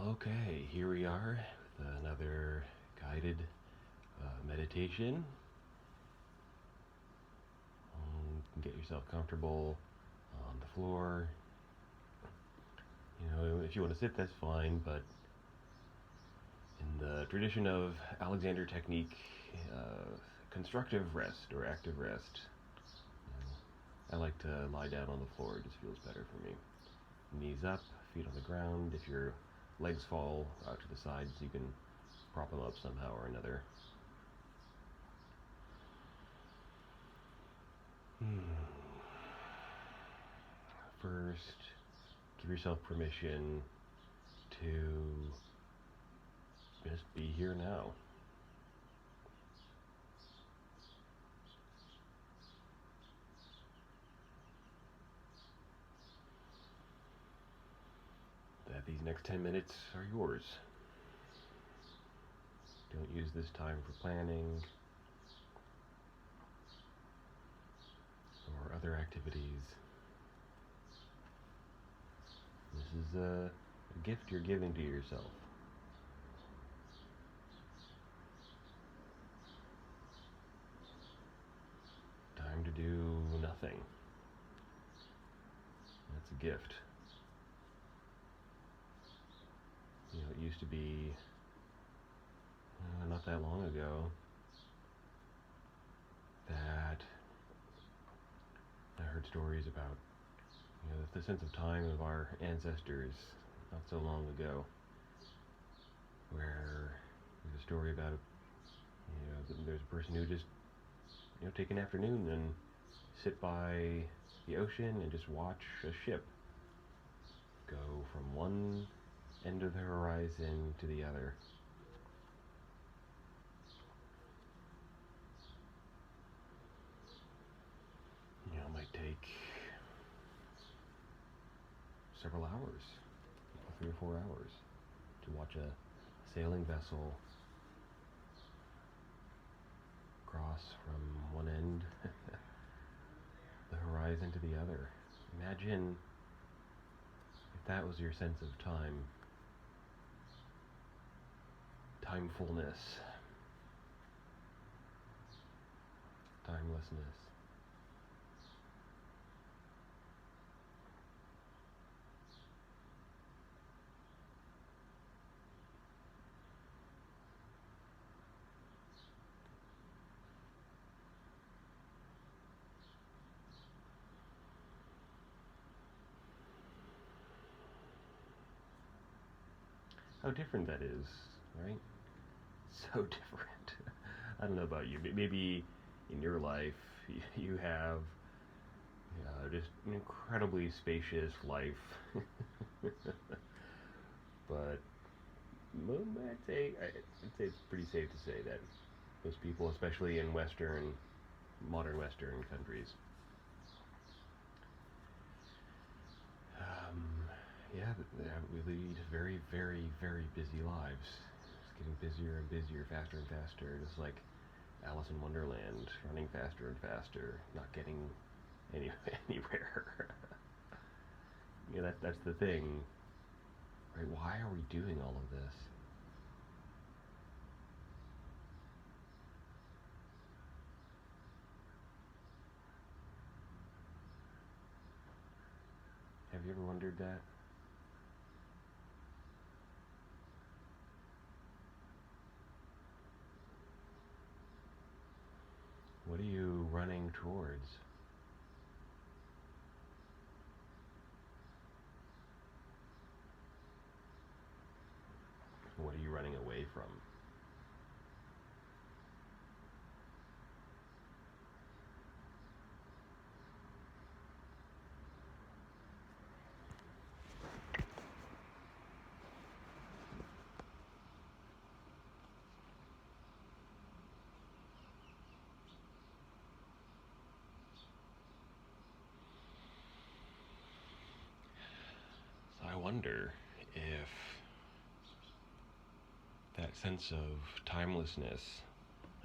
Okay, here we are with another guided meditation. You can get yourself comfortable on the floor. If you want to sit, that's fine, but in the tradition of Alexander technique, constructive rest or active rest, I like to lie down on the floor. It just feels better for me. Knees up, feet on the ground. If your legs fall out to the sides, you can prop them up somehow or another. First, give yourself permission to just be here now. That these next 10 minutes are yours. Don't use this time for planning or other activities. This is a gift you're giving to yourself. Time to do nothing. That's a gift. It used to be not that long ago that I heard stories about the sense of time of our ancestors not so long ago, where there's a story about there's a person who just take an afternoon and sit by the ocean and just watch a ship go from one end of the horizon to the other. It might take several hours, 3 or 4 hours, to watch a sailing vessel cross from one end the horizon to the other. Imagine if that was your sense of time. Timefulness. Timelessness. How different that is, right? So different. I don't know about you, but maybe in your life you have just an incredibly spacious life. But I'd say it's pretty safe to say that most people, especially in modern Western countries, we lead very, very, very busy lives. It's getting busier and busier, faster and faster, just like Alice in Wonderland, running faster and faster, not getting anywhere. That's the thing, right? Why are we doing all of this? Have you ever wondered that? What are you running towards? What are you running away from? So I wonder if that sense of timelessness,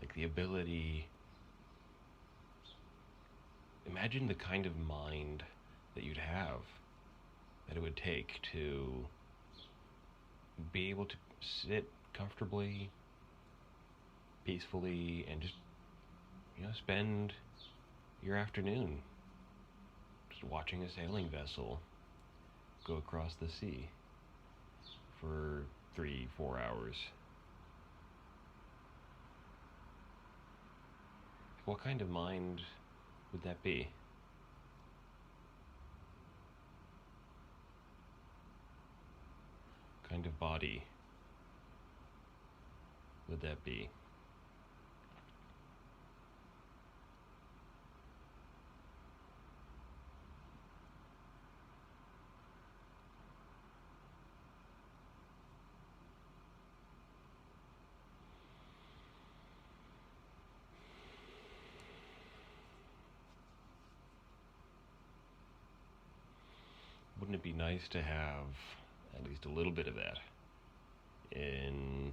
like the ability, imagine the kind of mind that you'd have, that it would take to be able to sit comfortably, peacefully, and just, spend your afternoon just watching a sailing vessel go across the sea for 3-4 hours. What kind of mind would that be? What kind of body would that be? Wouldn't it be nice to have at least a little bit of that in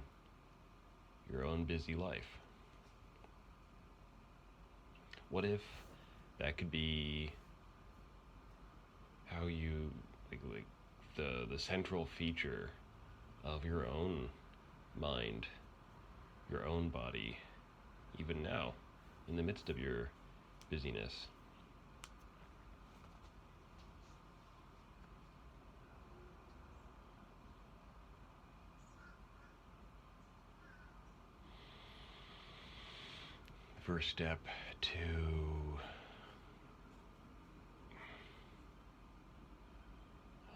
your own busy life? What if that could be how you, like the central feature of your own mind, your own body, even now, in the midst of your busyness? First step to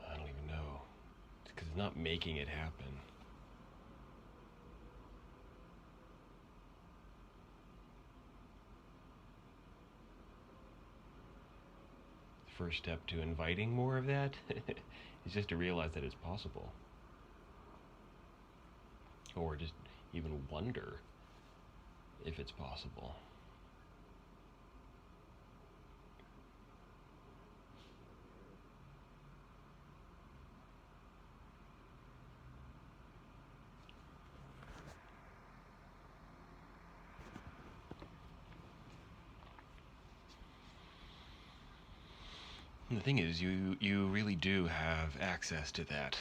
I don't even know, because it's not making it happen. The first step to inviting more of that is just to realize that it's possible, or just even wonder if it's possible. And the thing is, you really do have access to that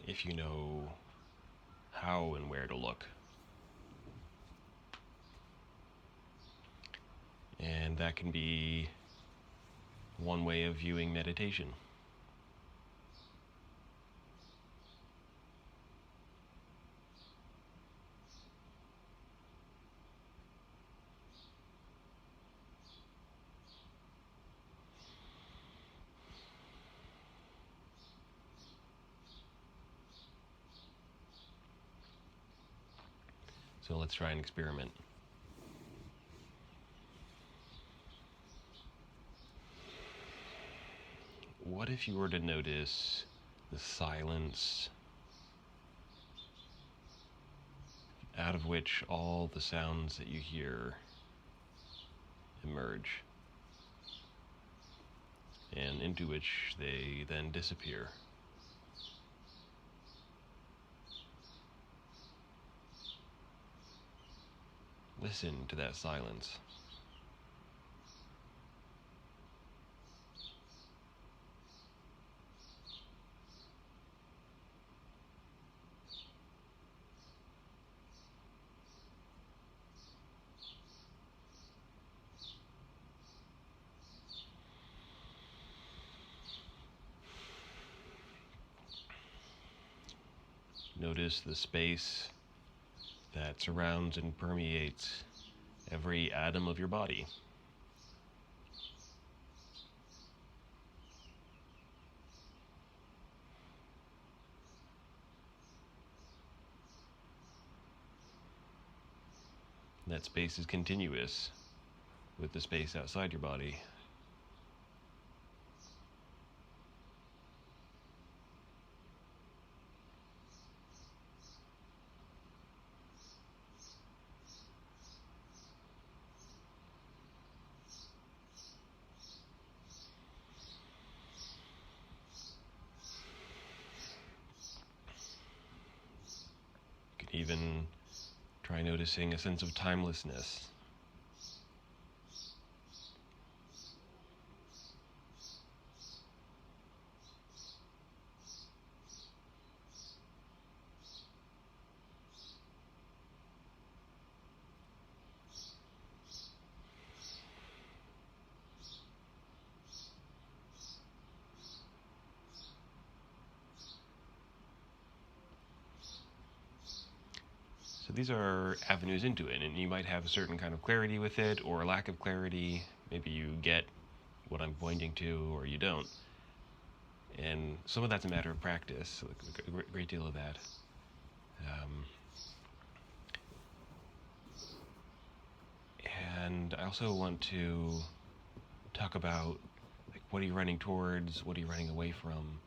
if you know how and where to look. And that can be one way of viewing meditation. So let's try an experiment. What if you were to notice the silence out of which all the sounds that you hear emerge, and into which they then disappear? Listen to that silence. Notice the space that surrounds and permeates every atom of your body. That space is continuous with the space outside your body. You can even try noticing a sense of timelessness. these are avenues into it, and you might have a certain kind of clarity with it, or a lack of clarity. Maybe you get what I'm pointing to, or you don't. And some of that's a matter of practice, a great deal of that. And I also want to talk about, like, what are you running towards? What are you running away from?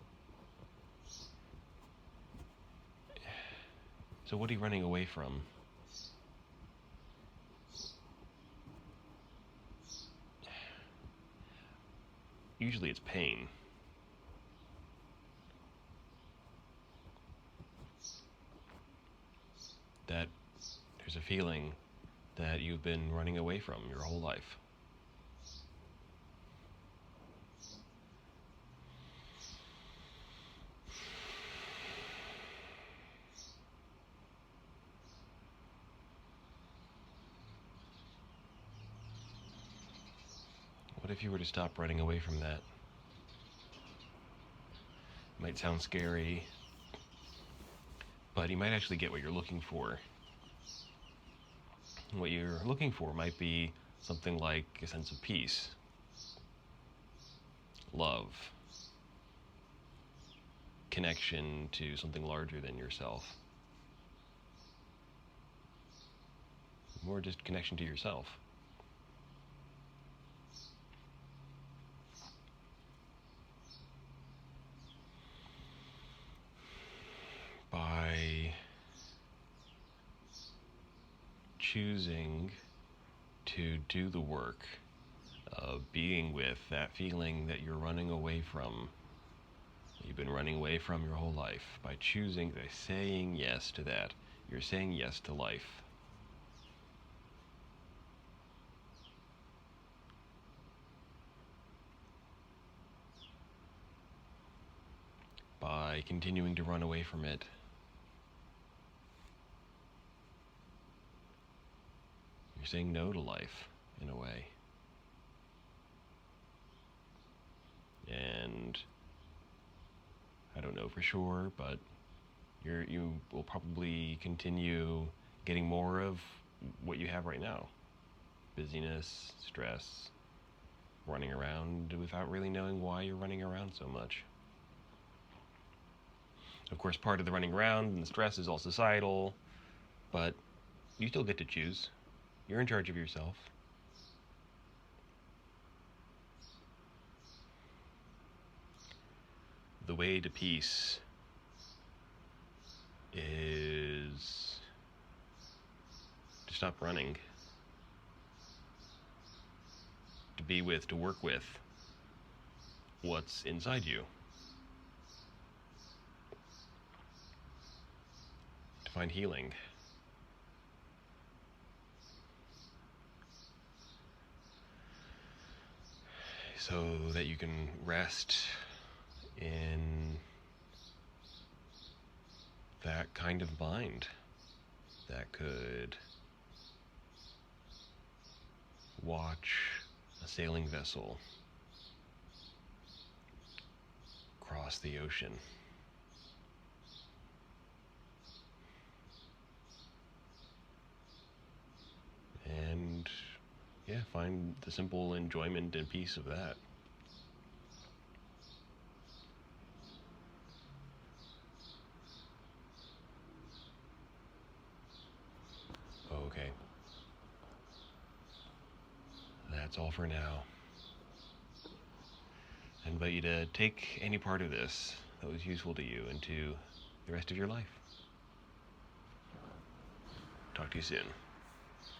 So what are you running away from? Usually it's pain. That there's a feeling that you've been running away from your whole life. What if you were to stop running away from that? It might sound scary, but you might actually get what you're looking for. What you're looking for might be something like a sense of peace, love, connection to something larger than yourself. More just connection to yourself. By choosing to do the work of being with that feeling that you're running away from, that you've been running away from your whole life, by choosing, by saying yes to that, you're saying yes to life. By continuing to run away from it, you're saying no to life, in a way. And I don't know for sure, but you will probably continue getting more of what you have right now. Busyness, stress, running around without really knowing why you're running around so much. Of course, part of the running around and the stress is all societal, but you still get to choose. You're in charge of yourself. The way to peace is to stop running, to be with, to work with what's inside you, to find healing. So that you can rest in that kind of mind that could watch a sailing vessel cross the ocean. And yeah, find the simple enjoyment and peace of that. Okay. That's all for now. I invite you to take any part of this that was useful to you into the rest of your life. Talk to you soon.